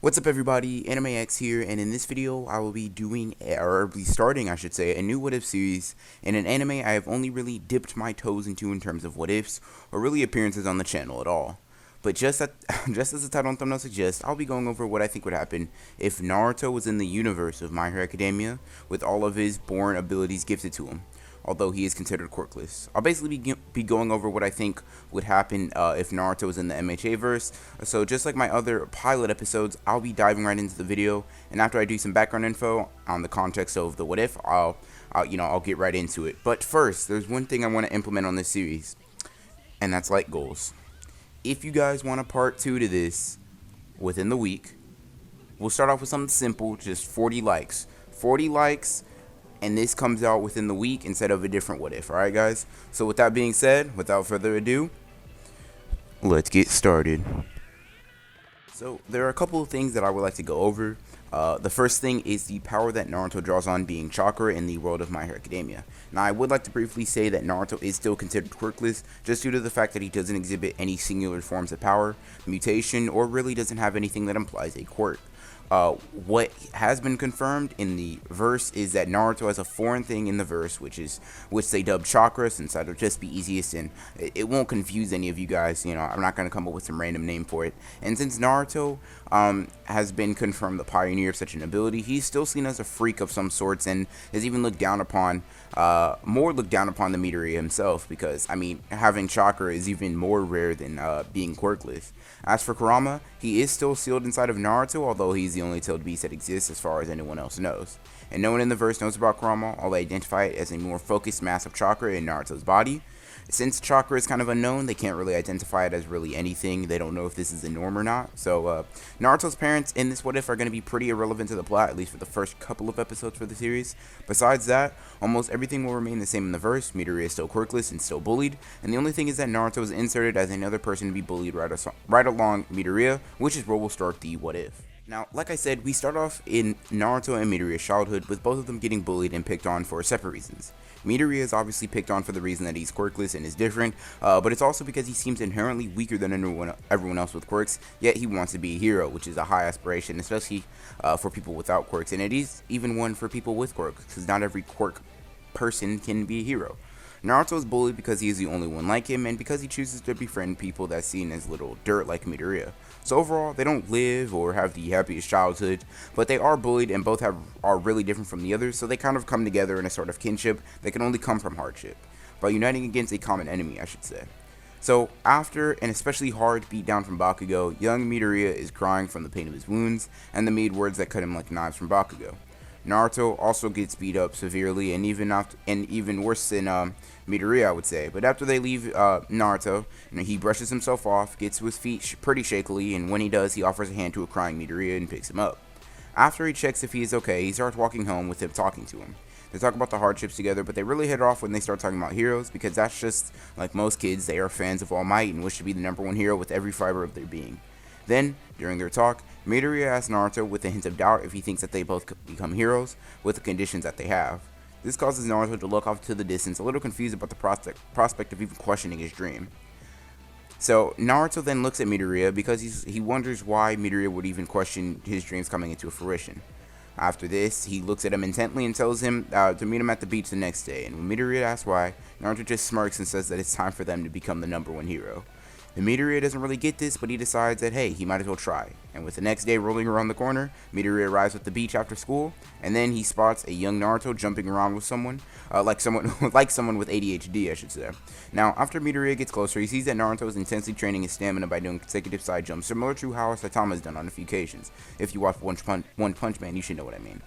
What's up everybody, AnimeX here, and in this video I will be starting I should say, a new what if series in an anime I have only really dipped my toes into in terms of what ifs, or really appearances on the channel at all. But just as the title and thumbnail suggests, I'll be going over what I think would happen if Naruto was in the universe of My Hero Academia, with all of his born abilities gifted to him, although he is considered quirkless. I'll basically be going over what I think would happen if Naruto was in the MHA verse. So just like my other pilot episodes, I'll be diving right into the video, and after I do some background info on the context of the what if, I'll get right into it. But first, there's one thing I want to implement on this series, and that's like goals. If you guys want a part 2 to this within the week, we'll start off with something simple, just 40 likes. 40 likes, and this comes out within the week instead of a different what if, alright guys? So with that being said, without further ado, let's get started. So there are a couple of things that I would like to go over. The first thing is the power that Naruto draws on being Chakra in the world of My Hero Academia. Now I would like to briefly say that Naruto is still considered quirkless just due to the fact that he doesn't exhibit any singular forms of power, mutation, or really doesn't have anything that implies a quirk. What has been confirmed in the verse is that Naruto has a foreign thing in the verse, which they dub Chakra, since that'll just be easiest and it won't confuse any of you guys. You know, I'm not gonna come up with some random name for it. And since Naruto has been confirmed the pioneer of such an ability, he's still seen as a freak of some sorts and is even looked down upon, more looked down upon than Midoriya himself, because I mean having Chakra is even more rare than being quirkless. As for Kurama, he is still sealed inside of Naruto, although he's the only tailed beast that exists as far as anyone else knows. And no one in the verse knows about Kurama, all they identify it as a more focused mass of Chakra in Naruto's body. Since Chakra is kind of unknown, they can't really identify it as really anything. They don't know if this is the norm or not. So Naruto's parents in this what if are going to be pretty irrelevant to the plot, at least for the first couple of episodes for the series. Besides that, almost everything will remain the same in the verse. Midoriya is still quirkless and still bullied, and the only thing is that Naruto is inserted as another person to be bullied right along Midoriya, which is where we'll start the what if. Now, like I said, we start off in Naruto and Midoriya's childhood, with both of them getting bullied and picked on for separate reasons. Midoriya is obviously picked on for the reason that he's quirkless and is different, but it's also because he seems inherently weaker than everyone else with quirks, yet he wants to be a hero, which is a high aspiration, especially for people without quirks, and it is even one for people with quirks, because not every quirk person can be a hero. Naruto is bullied because he is the only one like him, and because he chooses to befriend people that's seen as little dirt like Midoriya. So overall, they don't live or have the happiest childhood, but they are bullied, and both are really different from the others, so they kind of come together in a sort of kinship that can only come from hardship, by uniting against a common enemy, I should say. So after an especially hard beatdown from Bakugo, young Midoriya is crying from the pain of his wounds, and the mean words that cut him like knives from Bakugo. Naruto also gets beat up severely, and even worse than Midoriya, I would say. But after they leave Naruto, he brushes himself off, gets to his feet pretty shakily, and when he does, he offers a hand to a crying Midoriya and picks him up. After he checks if he is okay, he starts walking home with him talking to him. They talk about the hardships together, but they really hit off when they start talking about heroes, because that's just like most kids, they are fans of All Might and wish to be the #1 hero with every fiber of their being. Then, during their talk, Midoriya asks Naruto with a hint of doubt if he thinks that they both could become heroes with the conditions that they have. This causes Naruto to look off to the distance, a little confused about the prospect of even questioning his dream. So Naruto then looks at Midoriya because he wonders why Midoriya would even question his dreams coming into fruition. After this, he looks at him intently and tells him to meet him at the beach the next day, and when Midoriya asks why, Naruto just smirks and says that it's time for them to become the #1 hero. The Midoriya doesn't really get this, but he decides that, hey, he might as well try. And with the next day rolling around the corner, Midoriya arrives at the beach after school, and then he spots a young Naruto jumping around with someone, like someone with ADHD, I should say. Now, after Midoriya gets closer, he sees that Naruto is intensely training his stamina by doing consecutive side jumps, similar to how Saitama has done on a few occasions. If you watch One Punch Man, you should know what I mean.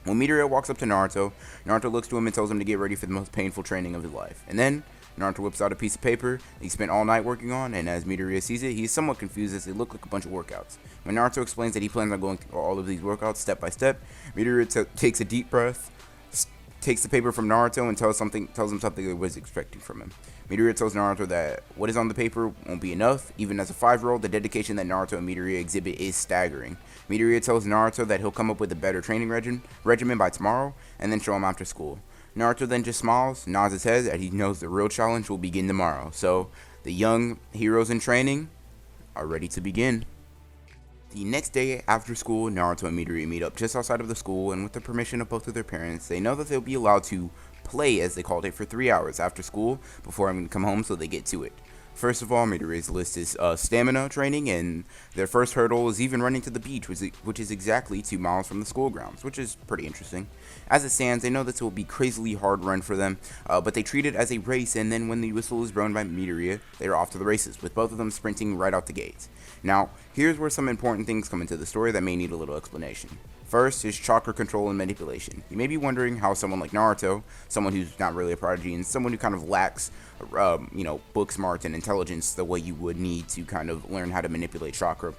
When Midoriya walks up to Naruto, Naruto looks to him and tells him to get ready for the most painful training of his life. And then Naruto whips out a piece of paper he spent all night working on, and as Midoriya sees it, he is somewhat confused as they look like a bunch of workouts. When Naruto explains that he plans on going through all of these workouts step by step, Midoriya takes a deep breath, takes the paper from Naruto, and tells him something he was expecting from him. Midoriya tells Naruto that what is on the paper won't be enough. Even as a 5-year-old, the dedication that Naruto and Midoriya exhibit is staggering. Midoriya tells Naruto that he'll come up with a better training regimen by tomorrow, and then show him after school. Naruto then just smiles, nods his head, as he knows the real challenge will begin tomorrow. So, the young heroes in training are ready to begin. The next day after school, Naruto and Midoriya meet up just outside of the school, and with the permission of both of their parents, they know that they'll be allowed to play, as they called it, for 3 hours after school before having to come home, so they get to it. First of all, Midoriya's list is stamina training, and their first hurdle is even running to the beach, which is exactly 2 miles from the school grounds, which is pretty interesting. As it stands, they know this will be crazily hard run for them, but they treat it as a race, and then when the whistle is blown by Midoriya, they are off to the races, with both of them sprinting right out the gates. Now, here's where some important things come into the story that may need a little explanation. First is chakra control and manipulation. You may be wondering how someone like Naruto, someone who's not really a prodigy, and someone who kind of lacks, book smarts and intelligence the way you would need to kind of learn how to manipulate chakra.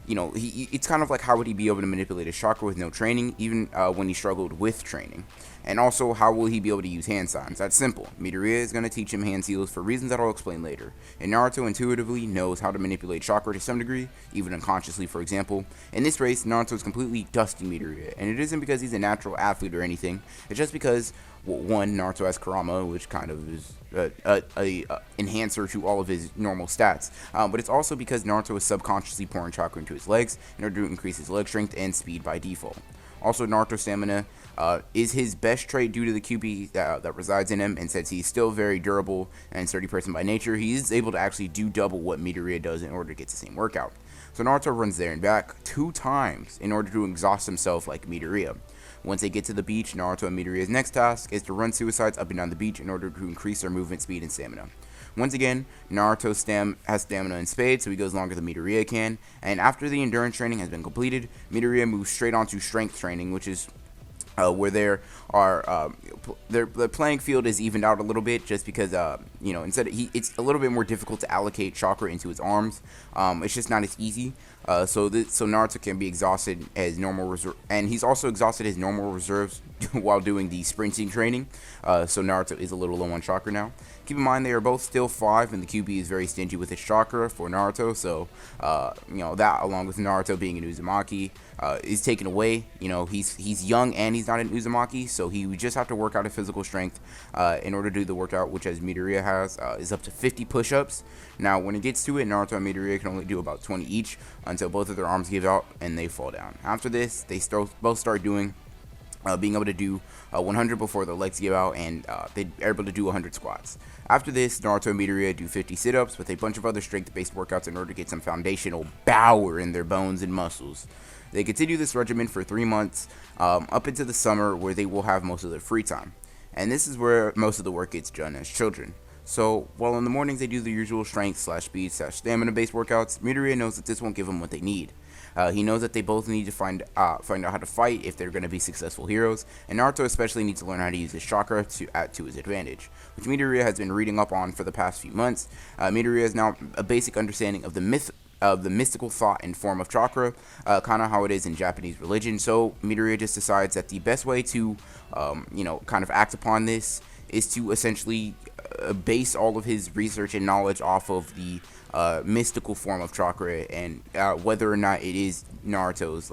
It's kind of like, how would he be able to manipulate his chakra with no training, even when he struggled with training? And also, how will he be able to use hand signs? That's simple. Midoriya is going to teach him hand seals for reasons that I'll explain later. And Naruto intuitively knows how to manipulate chakra to some degree, even unconsciously, for example. In this race, Naruto is completely dusting Midoriya, and it isn't because he's a natural athlete or anything. It's just because, one, Naruto has Kurama, which kind of is a enhancer to all of his normal stats, but it's also because Naruto is subconsciously pouring chakra into his legs in order to increase his leg strength and speed by default. Also, Naruto's stamina is his best trait due to the QB that resides in him, and since he's still very durable and sturdy person by nature, he is able to actually do double what Midoriya does in order to get the same workout. So Naruto runs there and back 2 times in order to exhaust himself like Midoriya. Once they get to the beach, Naruto and Midoriya's next task is to run suicides up and down the beach in order to increase their movement speed and stamina. Once again, Naruto has stamina in spades, so he goes longer than Midoriya can, and after the endurance training has been completed, Midoriya moves straight on to strength training, which is where the playing field is evened out a little bit, just because it's a little bit more difficult to allocate chakra into his arms. It's just not as easy. So Naruto can be exhausted as normal reserve, and he's also exhausted his normal reserves while doing the sprinting training. So Naruto is a little low on chakra now. Keep in mind they are both still 5, and the QB is very stingy with his chakra for Naruto. So that, along with Naruto being an Uzumaki, is taken away. He's young and he's not an Uzumaki, so he would just have to work out his physical strength in order to do the workout, which, as Midoriya has, is up to 50 push-ups. Now, when it gets to it, Naruto and Midoriya can only do about 20 each until both of their arms give out and they fall down. After this, they both start doing being able to do 100 before their legs give out, and they're able to do 100 squats. After this, Naruto and Midoriya do 50 sit-ups with a bunch of other strength-based workouts in order to get some foundational power in their bones and muscles. They continue this regimen for 3 months, up into the summer, where they will have most of their free time. And this is where most of the work gets done as children. So, while in the mornings they do the usual strength/speed/stamina-based workouts, Midoriya knows that this won't give them what they need. He knows that they both need to find out how to fight if they're going to be successful heroes, and Naruto especially needs to learn how to use his chakra to his advantage, which Midoriya has been reading up on for the past few months. Midoriya has now a basic understanding of the mystical thought and form of chakra, kind of how it is in Japanese religion. So Midoriya just decides that the best way to, kind of act upon this is to essentially base all of his research and knowledge off of the mystical form of chakra, and whether or not it is Naruto's.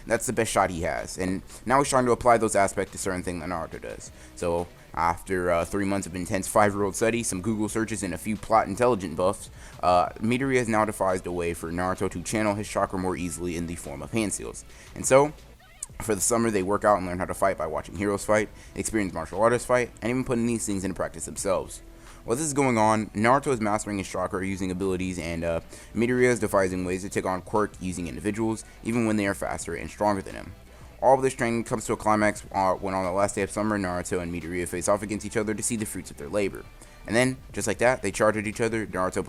That's the best shot he has, and now he's trying to apply those aspects to certain things that Naruto does. So after 3 months of intense 5-year-old study, some Google searches, and a few plot intelligent buffs, Midoriya has now devised a way for Naruto to channel his chakra more easily in the form of hand seals. And so, for the summer, they work out and learn how to fight by watching heroes fight, experience martial artists fight, and even putting these things into practice themselves. While this is going on, Naruto is mastering his chakra using abilities, and Midoriya is devising ways to take on quirk using individuals, even when they are faster and stronger than him. All of this training comes to a climax when on the last day of summer, Naruto and Midoriya face off against each other to see the fruits of their labor. And then, just like that, they charge at each other, Naruto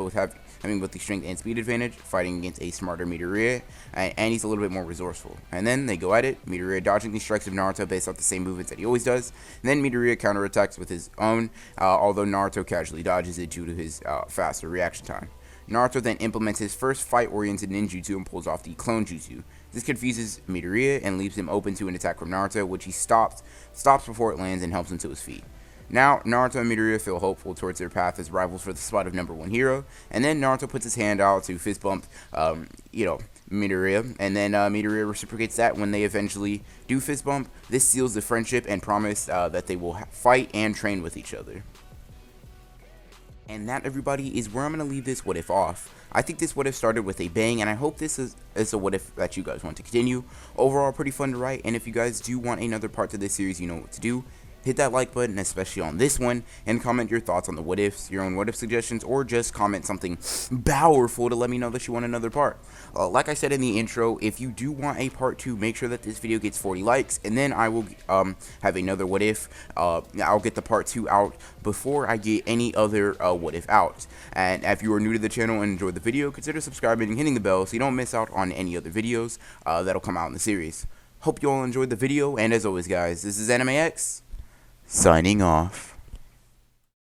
having both the strength and speed advantage, fighting against a smarter Midoriya, and he's a little bit more resourceful. And then they go at it, Midoriya dodging the strikes of Naruto based off the same movements that he always does, and then Midoriya counterattacks with his own, although Naruto casually dodges it due to his faster reaction time. Naruto then implements his first fight-oriented ninjutsu and pulls off the clone jutsu. This confuses Midoriya and leaves him open to an attack from Naruto, which he stops before it lands and helps him to his feet. Now, Naruto and Midoriya feel hopeful towards their path as rivals for the spot of #1 hero, and then Naruto puts his hand out to fist bump, Midoriya, and then Midoriya reciprocates that when they eventually do fist bump. This seals the friendship and promise that they will fight and train with each other. And that, everybody, is where I'm going to leave this what if off. I think this what if started with a bang, and I hope this is a what if that you guys want to continue. Overall, pretty fun to write, and if you guys do want another part to this series, you know what to do. Hit that like button, especially on this one, and comment your thoughts on the what ifs, your own what if suggestions, or just comment something powerful to let me know that you want another part. Like I said in the intro, if you do want a part 2, make sure that this video gets 40 likes, and then I will have another what if. I'll get the part 2 out before I get any other what if out. And if you are new to the channel and enjoyed the video, consider subscribing and hitting the bell so you don't miss out on any other videos that'll come out in the series. Hope you all enjoyed the video, and as always, guys, this is Anime X, signing off.